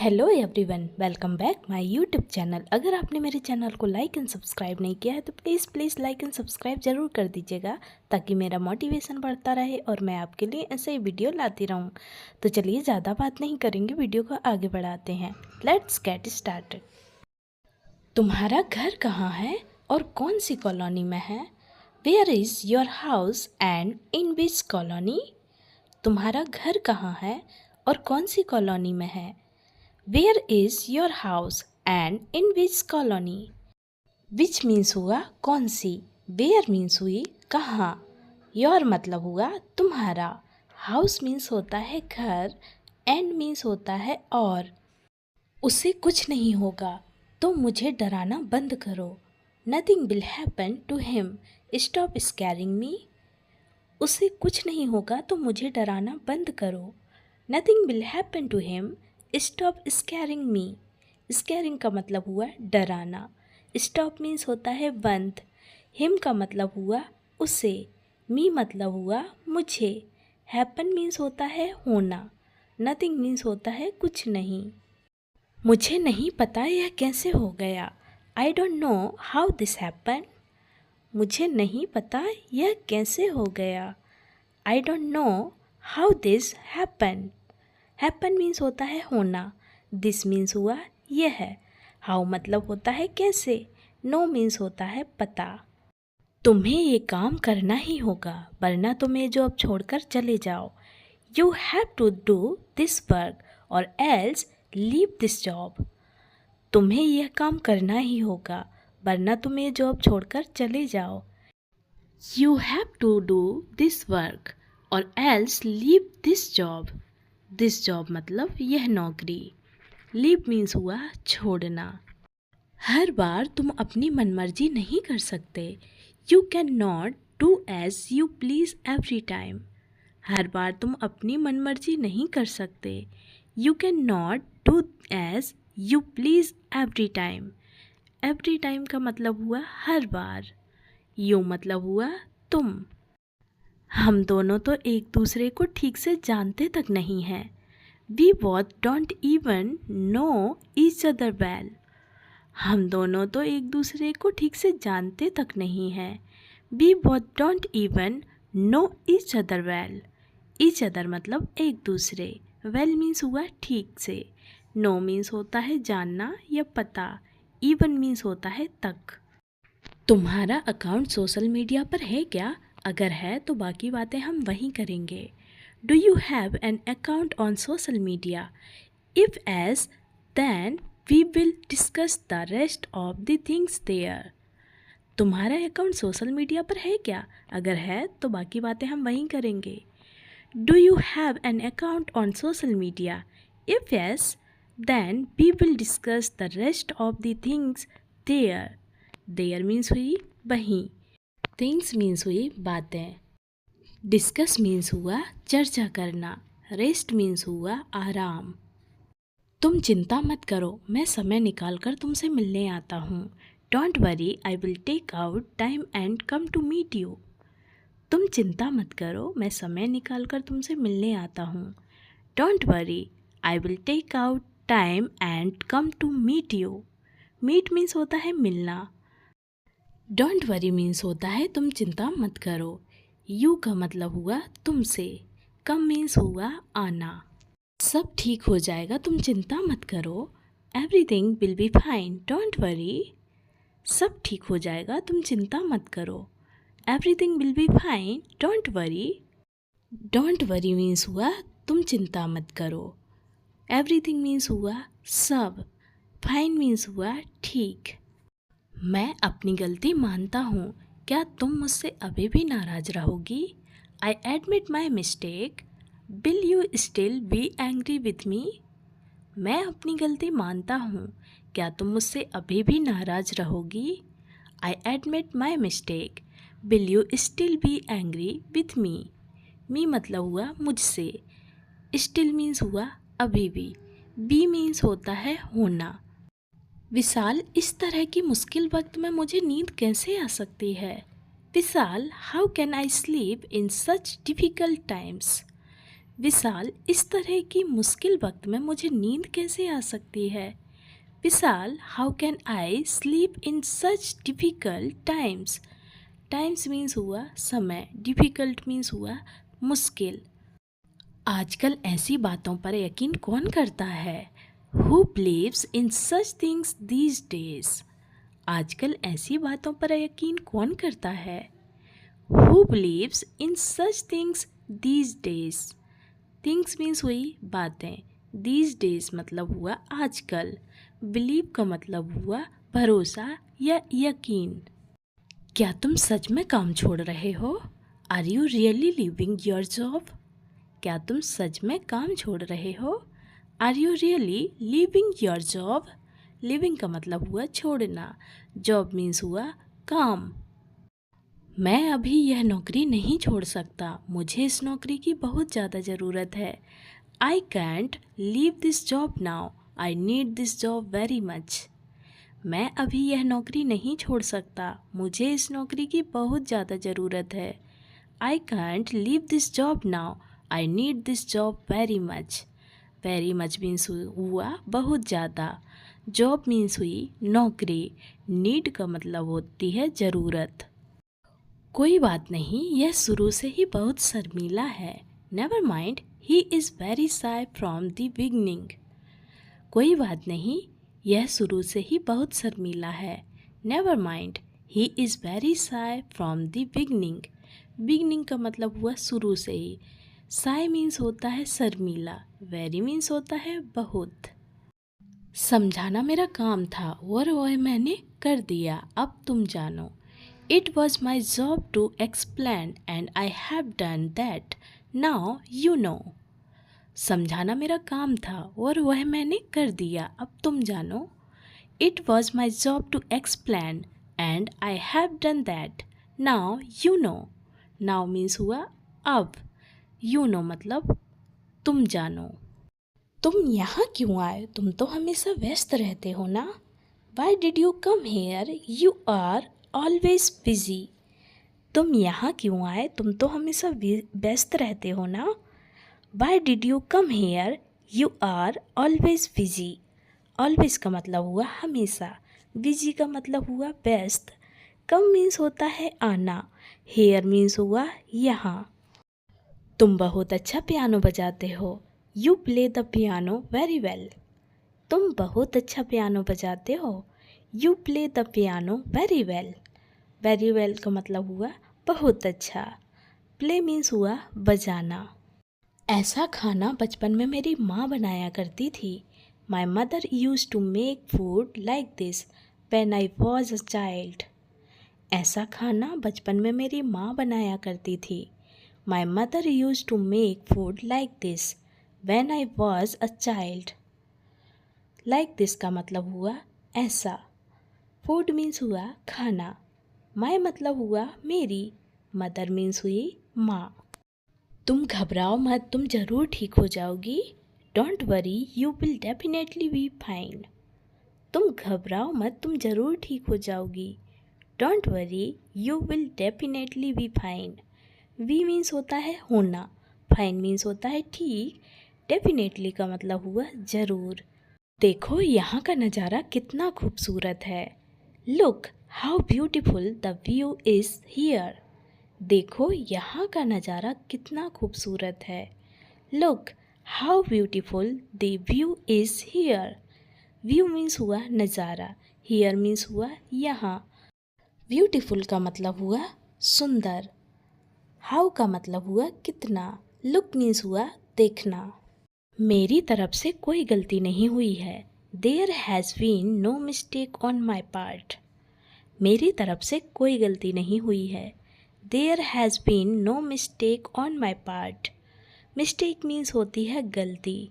Hello everyone, welcome back my YouTube channel. अगर आपने मेरे चैनल को लाइक एंड सब्सक्राइब नहीं किया है तो प्लीज़ लाइक एंड सब्सक्राइब ज़रूर कर दीजिएगा ताकि मेरा मोटिवेशन बढ़ता रहे और मैं आपके लिए ऐसे ही वीडियो लाती रहूं। तो चलिए ज़्यादा बात नहीं करेंगे, वीडियो को आगे बढ़ाते हैं। Let's get started. तुम्हारा घर कहाँ है और कौन सी कॉलोनी में है? Where is your house and in which colony? तुम्हारा घर कहाँ है और कौन सी कॉलोनी में है? Where is your house and in which colony? Which means हुआ कौन सी, where means हुई कहाँ, your मतलब हुआ तुम्हारा, house means होता है घर, and means होता है और। उसे कुछ नहीं होगा तो मुझे डराना बंद करो। Nothing will happen to him. Stop scaring me. उसे कुछ नहीं होगा तो मुझे डराना बंद करो। Nothing will happen to him. Stop scaring me. Scaring का मतलब हुआ डराना। स्टॉप मीन्स होता है बंद। हिम का मतलब हुआ उसे। मी मतलब हुआ मुझे। हैपन मीन्स होता है होना। नथिंग मीन्स होता है कुछ नहीं। मुझे नहीं पता यह कैसे हो गया। I don't know how this happen. मुझे नहीं पता यह कैसे हो गया। I don't know how this happen. Happen means होता है होना। दिस मीन्स हुआ यह है। हाउ मतलब होता है कैसे। नो मीन्स होता है पता। तुम्हें ये काम करना ही होगा वरना तुम ये जॉब छोड़कर चले जाओ। You have to do this work or else leave this job. तुम्हें यह काम करना ही होगा वरना तुम ये जॉब छोड़कर चले जाओ। You have to do this work or else leave this job. This job मतलब यह नौकरी। लीव मीन्स हुआ छोड़ना। हर बार तुम अपनी मनमर्जी नहीं कर सकते। You can not do as you please every time. हर बार तुम अपनी मनमर्जी नहीं कर सकते। You can not do as you please every time. Every time का मतलब हुआ हर बार। यू मतलब हुआ तुम। हम दोनों तो एक दूसरे को ठीक से जानते तक नहीं हैं। We both don't even know each other well. हम दोनों तो एक दूसरे को ठीक से जानते तक नहीं हैं। We both don't even know each other well. Each other मतलब एक दूसरे। Well means हुआ ठीक से। No means होता है जानना या पता। Even means होता है तक। तुम्हारा अकाउंट सोशल मीडिया पर है क्या? अगर है तो बाकी बातें हम वहीं करेंगे। Do you have an account on social media? If yes, then we will discuss the rest of the things there. तुम्हारा अकाउंट सोशल मीडिया पर है क्या? अगर है तो बाकी बातें हम वहीं करेंगे। Do you have an account on social media? If yes, then we will discuss the rest of the things there. There means हुई वहीं। Things means हुई बातें। डिस्कस मीन्स हुआ चर्चा करना। रेस्ट मीन्स हुआ आराम। तुम चिंता मत करो, मैं समय निकाल कर तुमसे मिलने आता हूँ। Don't worry, I will take out time and come to meet you. तुम चिंता मत करो, मैं समय निकाल कर तुमसे मिलने आता हूँ। Don't worry, I will take out time and come to meet you. Meet means होता है मिलना। डोंट वरी मीन्स होता है तुम चिंता मत करो। यू का मतलब हुआ तुमसे। कम मीन्स हुआ आना। सब ठीक हो जाएगा, तुम चिंता मत करो। Everything will be fine, don't worry. सब ठीक हो जाएगा, तुम चिंता मत करो। Everything will be fine, don't worry. Don't worry means हुआ तुम चिंता मत करो। एवरीथिंग मीन्स हुआ सब। फाइन मीन्स हुआ ठीक। मैं अपनी गलती मानता हूँ, क्या तुम मुझसे अभी भी नाराज़ रहोगी? I admit my mistake, will you still be angry with मी? मैं अपनी गलती मानता हूँ, क्या तुम मुझसे अभी भी नाराज़ रहोगी? I admit my mistake, will you still be angry with me? Me मतलब हुआ मुझसे। स्टिल मीन्स हुआ अभी भी। बी मीन्स होता है होना। विशाल, इस तरह की मुश्किल वक्त में मुझे नींद कैसे आ सकती है? Vishal, how can I sleep in such difficult times? Vishal, इस तरह की मुश्किल वक्त में मुझे नींद कैसे आ सकती है? Vishal, how can I sleep in such difficult times? Times means हुआ समय, डिफ़िकल्ट मीन्स हुआ मुश्किल। आजकल ऐसी बातों पर यकीन कौन करता है? Who believes in such things these days? आजकल ऐसी बातों पर यकीन कौन करता है? Who believes in such things these days? Things means हुई बातें, दीज डेज मतलब हुआ आजकल, बिलीव का मतलब हुआ भरोसा या यकीन। क्या तुम सच में काम छोड़ रहे हो? Are you really leaving your job? क्या तुम सच में काम छोड़ रहे हो? Are you really leaving your job? Leaving का मतलब हुआ छोड़ना, जॉब मीन्स हुआ काम। मैं अभी यह नौकरी नहीं छोड़ सकता, मुझे इस नौकरी की बहुत ज़्यादा ज़रूरत है। I can't leave this job now, I need this job very much. मैं अभी यह नौकरी नहीं छोड़ सकता, मुझे इस नौकरी की बहुत ज़्यादा ज़रूरत है। I can't leave this job now, I need this job very much. Very much means हुआ बहुत ज़्यादा, जॉब मीन्स हुई नौकरी, नीड का मतलब होती है ज़रूरत। कोई बात नहीं, यह शुरू से ही बहुत शर्मीला है। Never mind, he is very shy from the beginning. कोई बात नहीं, यह शुरू से ही बहुत शर्मीला है। Never mind, he is very shy from the beginning. Beginning का मतलब हुआ शुरू से ही। शाय मीन्स होता है शर्मीला, वेरी मीन्स होता है बहुत। समझाना मेरा काम था और वह मैंने कर दिया, अब तुम जानो। It was my job to explain and I have done that, now you know. समझाना मेरा काम था और वह मैंने कर दिया, अब तुम जानो। It was my job to explain and I have done that, now you know. Now means हुआ अब, यू नो मतलब तुम जानो। तुम यहाँ क्यों आए? तुम तो हमेशा व्यस्त रहते हो ना। Why did you come here? You are always busy. तुम यहाँ क्यों आए? तुम तो हमेशा व्यस्त रहते हो ना। Why did you come here? You are always busy. Always का मतलब हुआ हमेशा, बिजी का मतलब हुआ व्यस्त। कम मीन्स होता है आना, हेयर मीन्स हुआ यहाँ। तुम बहुत अच्छा पियानो बजाते हो। You play the piano very well. तुम बहुत अच्छा पियानो बजाते हो। You play the piano very well. Very well का मतलब हुआ बहुत अच्छा। प्ले मीन्स हुआ बजाना। ऐसा खाना बचपन में मेरी माँ बनाया करती थी। My mother use to make food like this when I was a child. ऐसा खाना बचपन में मेरी माँ बनाया करती थी। My mother use to make food like this when I was a child. Like this का मतलब हुआ ऐसा। फूड मीन्स हुआ खाना। माई मतलब हुआ मेरी। मदर मीन्स हुई माँ। तुम घबराओ मत, तुम ज़रूर ठीक हो जाओगी। Don't worry, you will definitely be fine. तुम घबराओ मत, तुम ज़रूर ठीक हो जाओगी। Don't worry, you will definitely be fine. Be means होता है होना, फाइन मीन्स होता है ठीक, डेफिनेटली का मतलब हुआ ज़रूर। देखो यहाँ का नज़ारा कितना खूबसूरत है। Look how beautiful the view is here. देखो यहाँ का नज़ारा कितना खूबसूरत है। Look how beautiful the view is here. View means हुआ नज़ारा, हियर मीन्स हुआ यहाँ। ब्यूटिफुल का मतलब हुआ सुंदर। हाउ का मतलब हुआ कितना। लुक मीन्स हुआ देखना। मेरी तरफ से कोई गलती नहीं हुई है। There has been no mistake on my part. मेरी तरफ से कोई गलती नहीं हुई है। There has been no mistake on my part. Mistake means होती है गलती।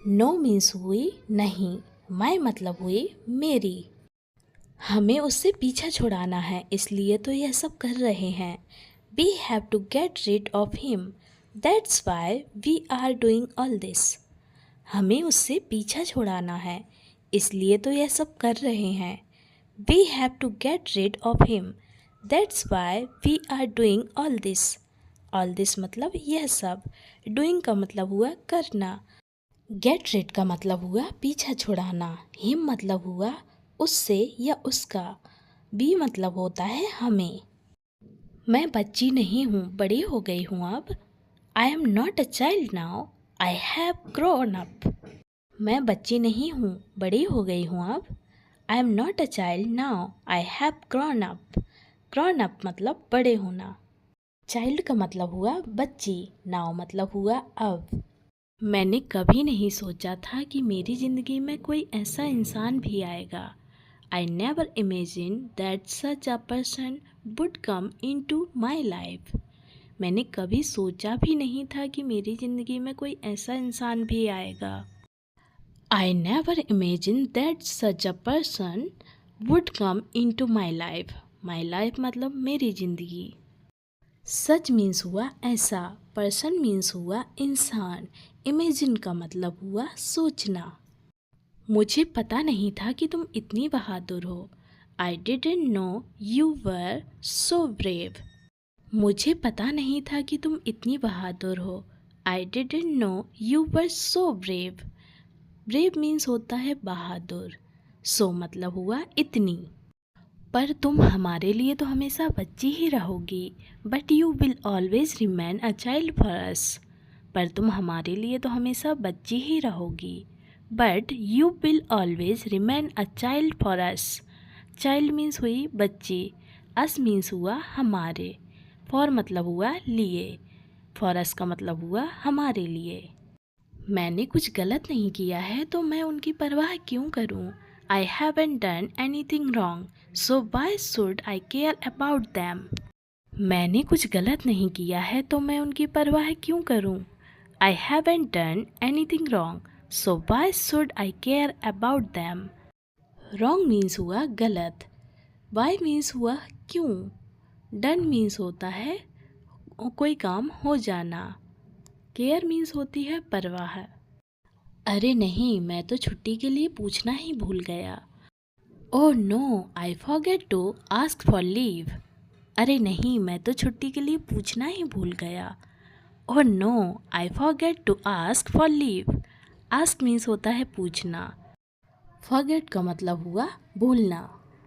नो मीन्स हुई नहीं, माई मतलब हुई मेरी। हमें उससे पीछा छुड़ाना है, इसलिए तो यह सब कर रहे हैं। We have to get rid of him, that's why we are doing all this. हमें उससे पीछा छुड़ाना है, इसलिए तो यह सब कर रहे हैं। We have to get rid of him, that's why we are doing all this. All this मतलब यह सब। डूइंग का मतलब हुआ करना। गेट रेड का मतलब हुआ पीछा छुड़ाना। हिम मतलब हुआ उससे या उसका। बी मतलब होता है हमें। मैं बच्ची नहीं हूँ, बड़ी हो गई हूँ अब। I am not a child now, I have grown up. मैं बच्ची नहीं हूँ, बड़ी हो गई हूँ अब। I am not a child now, I have grown up. Grown up मतलब बड़े होना। चाइल्ड का मतलब हुआ बच्ची, नाउ मतलब हुआ अब। मैंने कभी नहीं सोचा था कि मेरी ज़िंदगी में कोई ऐसा इंसान भी आएगा। I never imagine that such a person would come into my life. मैंने कभी सोचा भी नहीं था कि मेरी ज़िंदगी में कोई ऐसा इंसान भी आएगा। I never imagine that such a person would come into my life. My life मतलब मेरी ज़िंदगी। सच मीन्स हुआ ऐसा, पर्सन मीन्स हुआ इंसान, इमेजिन का मतलब हुआ सोचना। मुझे पता नहीं था कि तुम इतनी बहादुर हो। I didn't know you were so brave. मुझे पता नहीं था कि तुम इतनी बहादुर हो। I didn't know you were so brave. Brave means होता है बहादुर। सो मतलब हुआ इतनी। पर तुम हमारे लिए तो हमेशा बच्ची ही रहोगी। But you will always remain a child for us. पर तुम हमारे लिए तो हमेशा बच्ची ही रहोगी। But you will always remain a child for us. Child means हुई बच्ची, अस मीन्स हुआ हमारे, फॉर मतलब हुआ लिए, फॉर अस का मतलब हुआ हमारे लिए। मैंने कुछ गलत नहीं किया है तो मैं उनकी परवाह क्यों करूं? I haven't done anything wrong, so why should I care about them? मैंने कुछ गलत नहीं किया है तो मैं उनकी परवाह क्यों करूं? I haven't done anything wrong, so why should I care about them? Wrong means हुआ गलत, why means हुआ क्यों, done means होता है कोई काम हो जाना, care means होती है परवाह। अरे नहीं, मैं तो छुट्टी के लिए पूछना ही भूल गया। Oh no, I forget to ask for leave. अरे नहीं, मैं तो छुट्टी के लिए पूछना ही भूल गया। Oh no, I forget to ask for leave. Ask means होता है पूछना। फॉरगेट का मतलब हुआ भूलना।